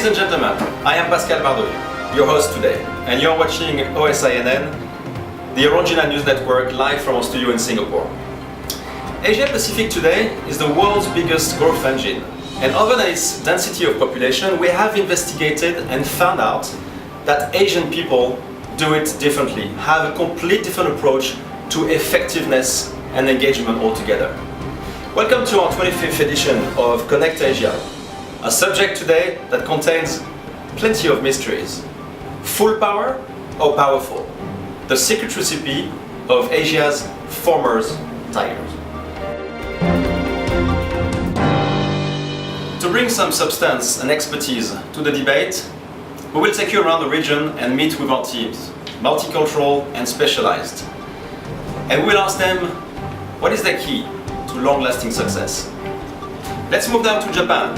Ladies and gentlemen, I am Pascal Bardoli, your host today, and you're watching OSI the Orangina News Network, live from our studio in Singapore. Asia Pacific today is the world's biggest growth engine, and over its density of population, we have investigated and found out that Asian people do it differently, have a complete different approach to effectiveness and engagement altogether. Welcome to our 25th edition of Connect Asia, a subject today that contains plenty of mysteries. Full power or powerful? The secret recipe of Asia's former tigers. To bring some substance and expertise to the debate, we will take you around the region and meet with our teams, multicultural and specialized. And we'll ask them, what is the key to long-lasting success? Let's move now to Japan,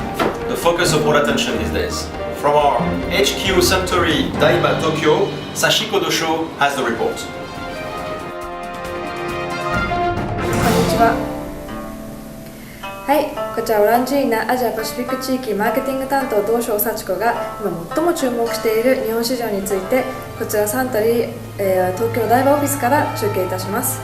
the focus of all attention these days. From our HQ Suntory Daiba Tokyo, Sachiko Dosho has the report. こんにちは。はい、こちらオランジーナアジアパシフィック地域マーケティング担当同省幸子が今最も注目している日本市場についてこちらサントリー、東京台場オフィスから中継いたします。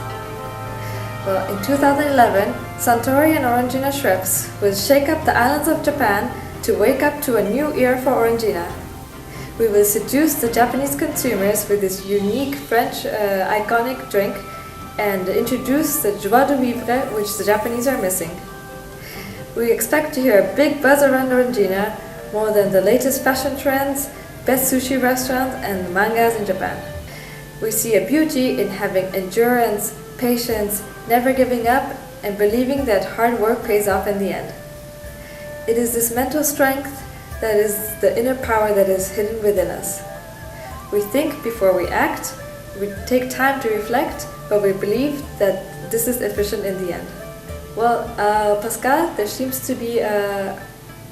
Well, in 2011, Suntory and Orangina Chefs will shake up the islands of Japan to wake up to a new era for Orangina. We will seduce the Japanese consumers with this unique French iconic drink and introduce the joie de vivre which the Japanese are missing. We expect to hear a big buzz around Orangina, more than the latest fashion trends, best sushi restaurants and mangas in Japan. We see a beauty in having endurance, patience, never giving up, and believing that hard work pays off in the end. It is this mental strength that is the inner power that is hidden within us. We think before we act, we take time to reflect, but we believe that this is efficient in the end. Well, Pascal, there seems to be an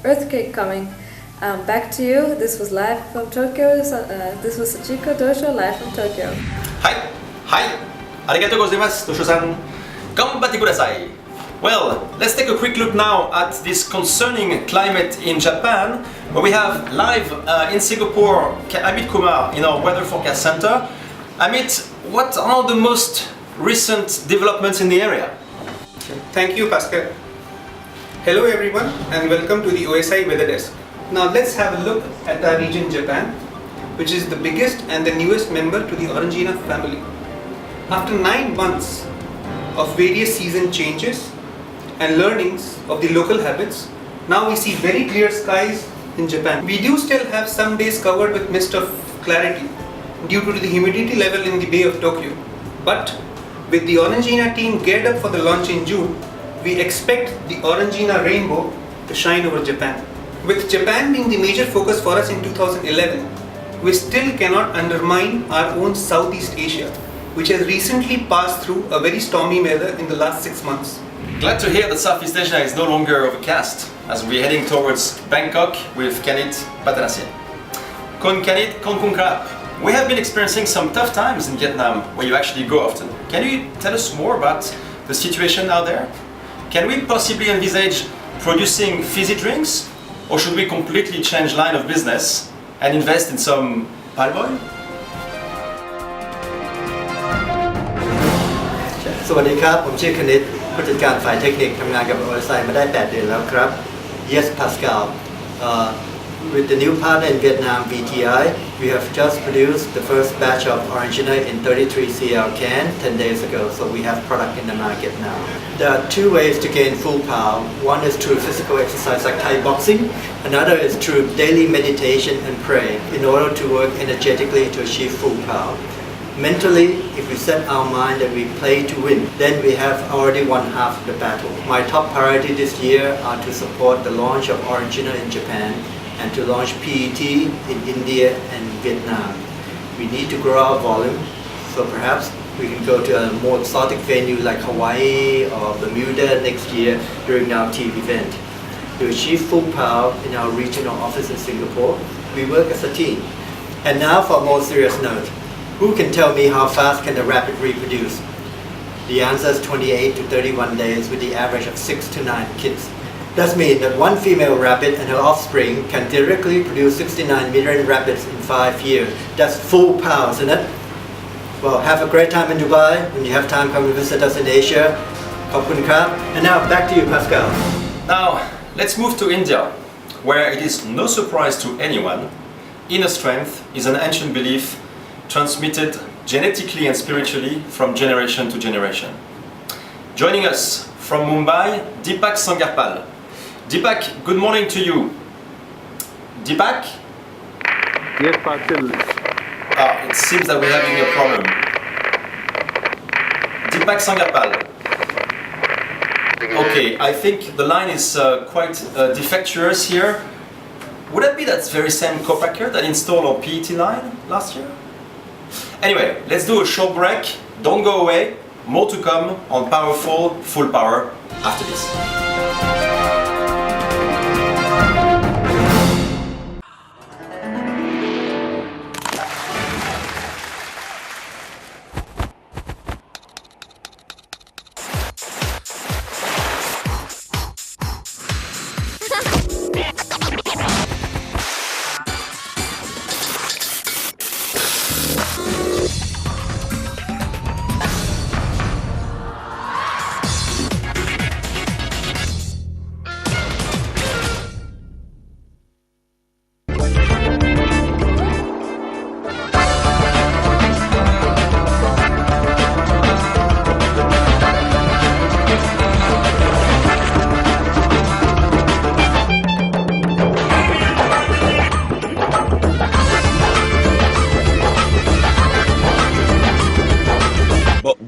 earthquake coming. Back to you. This was live from Tokyo. This was Sachiko Dosho live from Tokyo. Hi, hi. Arigatou gozaimasu, Dosho-san. Ganbatte kudasai. Well, let's take a quick look now at this concerning climate in Japan, where we have live in Singapore, Amit Kumar in our weather forecast center. Amit, what are the most recent developments in the area? Thank you, Pascal. Hello everyone and welcome to the OSI Weather Desk. Now let's have a look at our region Japan, which is the biggest and the newest member to the Orangina family. After 9 months of various season changes and learnings of the local habits, now we see very clear skies in Japan. We do still have some days covered with mist of clarity due to the humidity level in the Bay of Tokyo. But with the Orangina team geared up for the launch in June, we expect the Orangina rainbow to shine over Japan. With Japan being the major focus for us in 2011, we still cannot undermine our own Southeast Asia, which has recently passed through a very stormy weather in the last 6 months. Glad to hear that Southeast Asia is no longer overcast, as we're heading towards Bangkok with Kanit Patanasien. Kon Kanit Kon Kun Krap. We have been experiencing some tough times in Vietnam, where you actually go often. Can you tell us more about the situation out there? Can we possibly envisage producing fizzy drinks, or should we completely change line of business and invest in some palm oil? สวัสดีครับผมชื่อคณิตผู้จัดการฝ่ายเทคนิคทำงานกับ OSI มาได้ 8 เดือนแล้วครับ Yes Pascal with the new partner in Vietnam VTI we have just produced the first batch of Orangina in 33 cl can 10 days ago, so we have product in the market now. There are 2 ways to gain full power. One is through physical exercise like Thai boxing, another is through daily meditation and pray in order to work energetically to achieve full power. Mentally, if we set our mind that we play to win, then we have already won half of the battle. My top priority this year are to support the launch of Orangina in Japan and to launch PET in India and Vietnam. We need to grow our volume, so perhaps we can go to a more exotic venue like Hawaii or Bermuda next year during our team event. To achieve full power in our regional office in Singapore, we work as a team. And now for a more serious note. Who can tell me how fast can the rabbit reproduce? The answer is 28 to 31 days with the average of 6 to 9 kids. That means that one female rabbit and her offspring can theoretically produce 69 million rabbits in 5 years. That's full power, isn't it? Well, have a great time in Dubai. When you have time, come and visit us in Asia. Khop kun krap. And now back to you, Pascal. Now, let's move to India, where it is no surprise to anyone, inner strength is an ancient belief transmitted genetically and spiritually from generation to generation. Joining us from Mumbai, Deepak Sangarpal. Deepak, good morning to you. Deepak? Yes, Pascal. It seems that we're having a problem. Deepak Sangarpal. Okay, I think the line is quite defectuous here. Would it be that very same co-packer that installed our PET line last year? Anyway, let's do a short break. Don't go away. More to come on Powerful Full Power after this.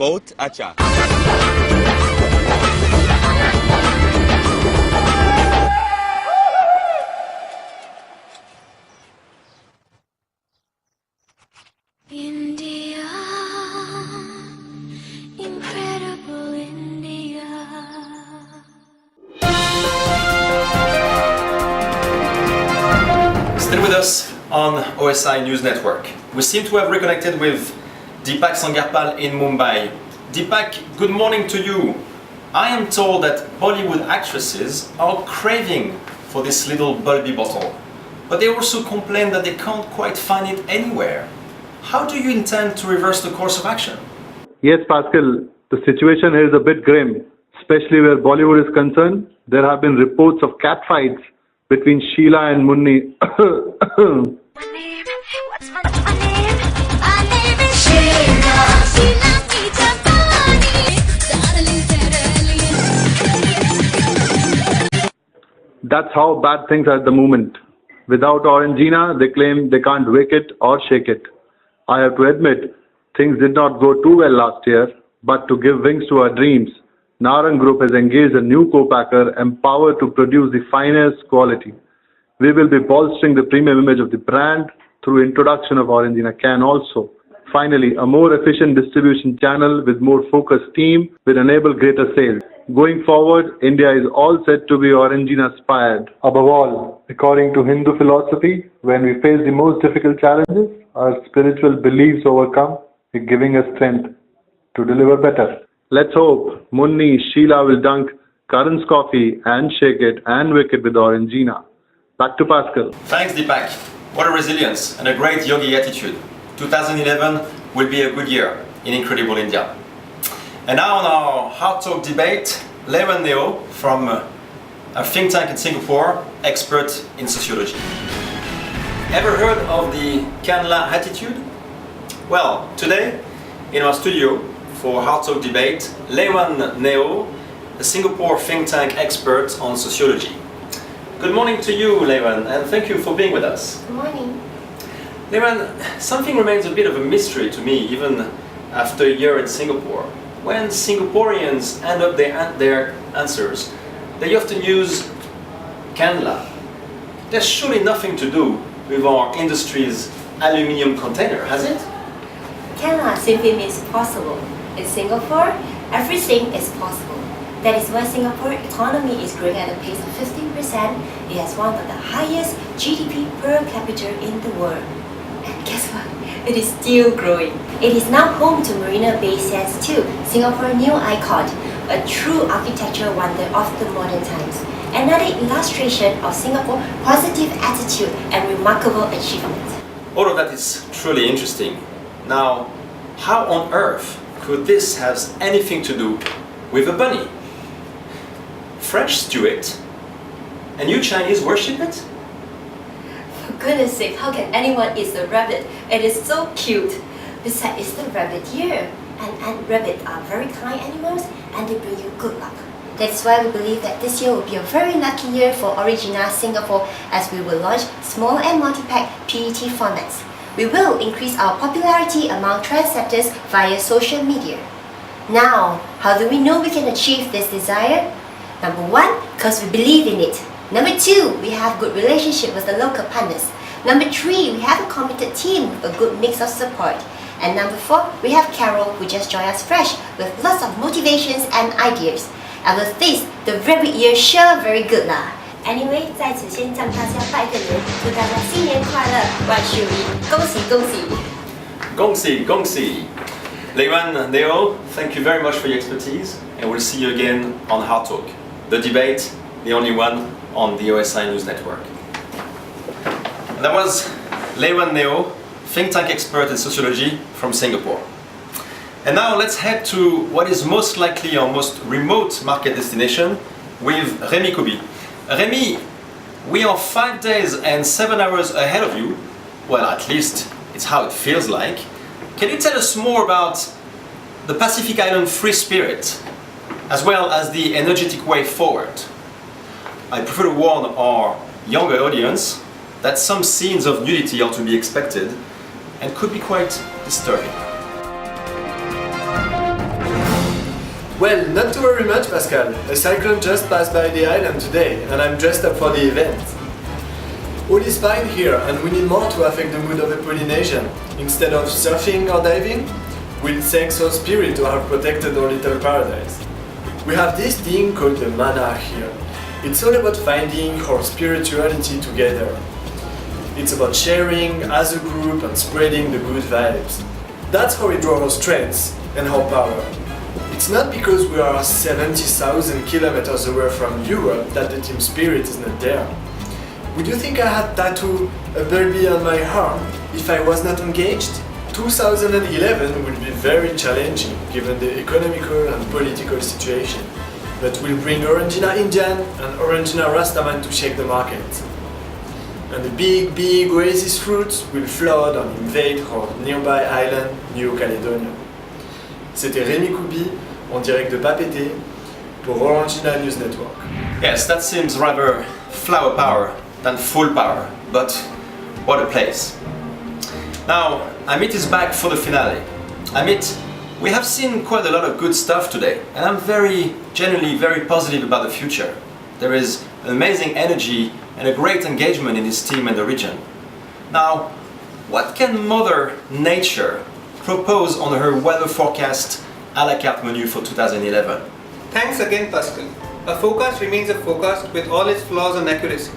Boat acha. India, incredible India. Still with us on OSI News Network. We seem to have reconnected with Deepak Sangarpal in Mumbai. Deepak, good morning to you. I am told that Bollywood actresses are craving for this little bulby bottle, but they also complain that they can't quite find it anywhere. How do you intend to reverse the course of action? Yes, Pascal, the situation here is a bit grim, especially where Bollywood is concerned. There have been reports of catfights between Sheila and Munni. What's my name? My name is Sheila. Sheila meets a bunny. That's how bad things are at the moment. Without Orangina, they claim they can't wake it or shake it. I have to admit, things did not go too well last year, but to give wings to our dreams, Narang Group has engaged a new co-packer empowered to produce the finest quality. We will be bolstering the premium image of the brand through introduction of Orangina can also. Finally, a more efficient distribution channel with more focused team will enable greater sales. Going forward, India is all set to be Orangina inspired. Above all, according to Hindu philosophy, when we face the most difficult challenges, our spiritual beliefs overcome, giving us strength to deliver better. Let's hope Munni, Sheila will dunk Karan's coffee and shake it and wake it with Orangina. Back to Pascal. Thanks, Deepak. What a resilience and a great yogi attitude. 2011 will be a good year in incredible India. And now on our Hard Talk debate, Lewan Neo from a think tank in Singapore, expert in sociology. Ever heard of the Kanla attitude? Well, today in our studio for Hard Talk debate, Lewan Neo, a Singapore think tank expert on sociology. Good morning to you, Lewan, and thank you for being with us. Good morning. Lewan, something remains a bit of a mystery to me, even after a year in Singapore. When Singaporeans end up their answers, they often use Kanla. There's surely nothing to do with our industry's aluminium container, has it? Canada simply means possible. In Singapore, everything is possible. That is why Singapore economy is growing at a pace of 15%. It has one of the highest GDP per capita in the world. And guess what? It is still growing. It is now home to Marina Bay Sands too, Singapore's new icon. a true architectural wonder of the modern times. Another illustration of Singapore's positive attitude and remarkable achievement. All of that is truly interesting. Now, how on earth could this have anything to do with a bunny? French stew it, and you Chinese worship it? For goodness sake, how can anyone eat the rabbit? It is so cute. Besides, it's the rabbit year, and rabbits are very kind animals and they bring you good luck. That's why we believe that this year will be a very lucky year for Origina Singapore as we will launch small and multi-pack PET formats. We will increase our popularity among trendsetters via social media. Now, how do we know we can achieve this desire? Number one, because we believe in it. Number two, we have good relationship with the local partners. Number three, we have a committed team with a good mix of support. And number four, we have Carol who just joined us fresh with lots of motivations and ideas. And with this, the rabbit year sure very good lah. Anyway, 在此先向大家拜个年，祝大家新年快乐，万事如意，恭喜恭喜！ Gongsi, Gongsi. Leiwan, Neo, thank you very much for your expertise, and we'll see you again on Hard Talk, the debate, the only one on the OSI News Network. And that was Leiwan Neo, think tank expert in sociology from Singapore. And now let's head to what is most likely our most remote market destination with Remy Kobi. Remy, we are 5 days and 7 hours ahead of you. Well, at least it's how it feels like. Can you tell us more about the Pacific Island free spirit, as well as the energetic way forward? I prefer to warn our younger audience that some scenes of nudity are to be expected and could be quite disturbing. Well, not to worry much, Pascal. A cyclone just passed by the island today, and I'm dressed up for the event. All is fine here, and we need more to affect the mood of the Polynesian. Instead of surfing or diving, we'll thank our spirit to have protected our little paradise. We have this thing called the mana here. It's all about finding our spirituality together. It's about sharing as a group and spreading the good vibes. That's how we draw our strengths and our power. It's not because we are 70,000 kilometers away from Europe that the team spirit is not there. Would you think I had tattooed a baby on my arm if I was not engaged? 2011 will be very challenging given the economical and political situation, but we'll bring Orangina Indian and Orangina Rastaman to shake the market. And the big oasis fruits will flood and invade our nearby island, New Caledonia. C'était Rémi Koubi en direct de Papeete pour Orangina News Network. Yes, that seems rather flower power than full power, but what a place. Now, Amit is back for the finale. Amit, we have seen quite a lot of good stuff today, and I'm genuinely very positive about the future. There is amazing energy and a great engagement in this team and the region. Now, what can Mother Nature propose on her weather forecast a la carte menu for 2011? Thanks again, Pascal. A forecast remains a forecast with all its flaws and accuracy.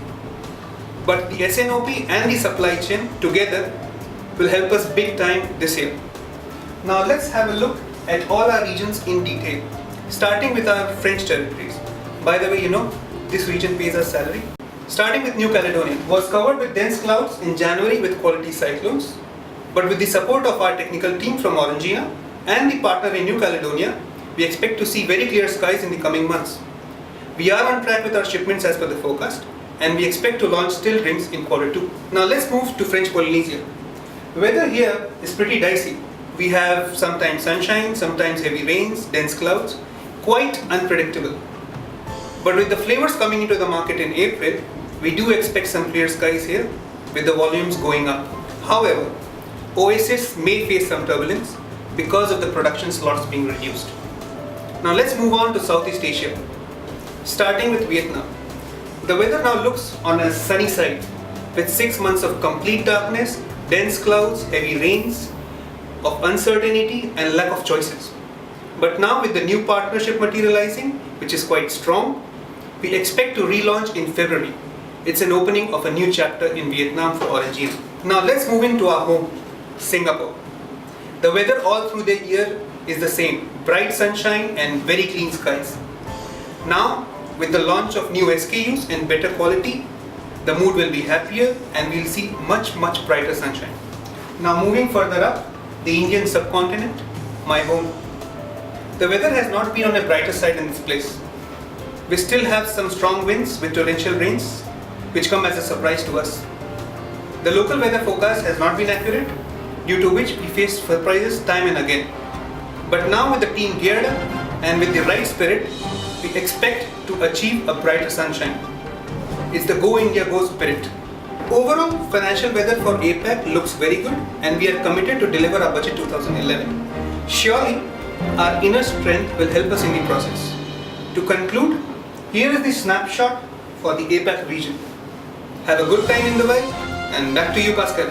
But the SNOP and the supply chain together will help us big time this year. Now let's have a look at all our regions in detail, starting with our French territories. By the way, you know, this region pays us salary. Starting with New Caledonia, was covered with dense clouds in January with quality cyclones. But with the support of our technical team from Orangina and the partner in New Caledonia, we expect to see very clear skies in the coming months. We are on track with our shipments as per the forecast, and we expect to launch still drinks in Q2. Now let's move to French Polynesia. The weather here is pretty dicey. We have sometimes sunshine, sometimes heavy rains, dense clouds, quite unpredictable. But with the flavors coming into the market in April, we do expect some clear skies here, with the volumes going up. However, Oasis may face some turbulence because of the production slots being reduced. Now let's move on to Southeast Asia, starting with Vietnam. The weather now looks on a sunny side, with 6 months of complete darkness, dense clouds, heavy rains, of uncertainty and lack of choices. But now with the new partnership materializing, which is quite strong, we expect to relaunch in February. It's an opening of a new chapter in Vietnam for Orangina. Now let's move into our home, Singapore. The weather all through the year is the same, bright sunshine and very clean skies. Now, with the launch of new SKUs and better quality, the mood will be happier and we'll see much brighter sunshine. Now moving further up, the Indian subcontinent, my home. The weather has not been on a brighter side in this place. We still have some strong winds with torrential rains, which come as a surprise to us. The local weather forecast has not been accurate, due to which we faced surprises time and again. But now with the team geared up and with the right spirit, we expect to achieve a brighter sunshine. It's the Go India Go spirit. Overall, financial weather for APAC looks very good and we are committed to deliver our budget 2011. Surely, our inner strength will help us in the process. To conclude, here is the snapshot for the APAC region. Have a good time in Dubai and back to you, Pascal.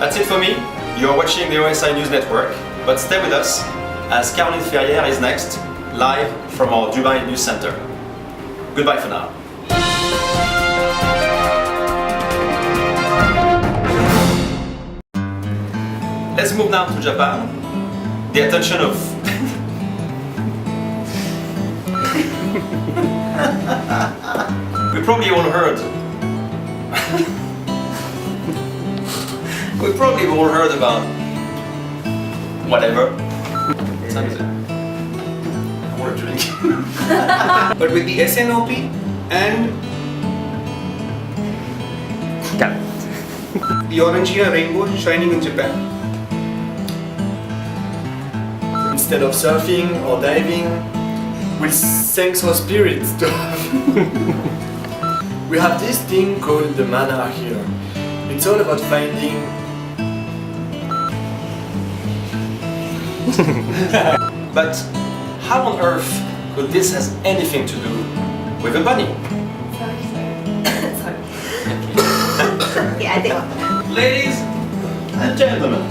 That's it for me. You're watching the OSI News Network, but stay with us as Caroline Ferrière is next, live from our Dubai News Center. Goodbye for now. Let's move now to Japan. The attention of we probably all heard about whatever. I want to drink. But with the SNOP and the Orangina rainbow shining in Japan. Instead of surfing or diving, we'll thanks our spirits to We have this thing called the mana here. It's all about finding But how on earth could this has anything to do with a bunny? Sorry. Yeah, I think. Ladies and gentlemen.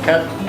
Cut.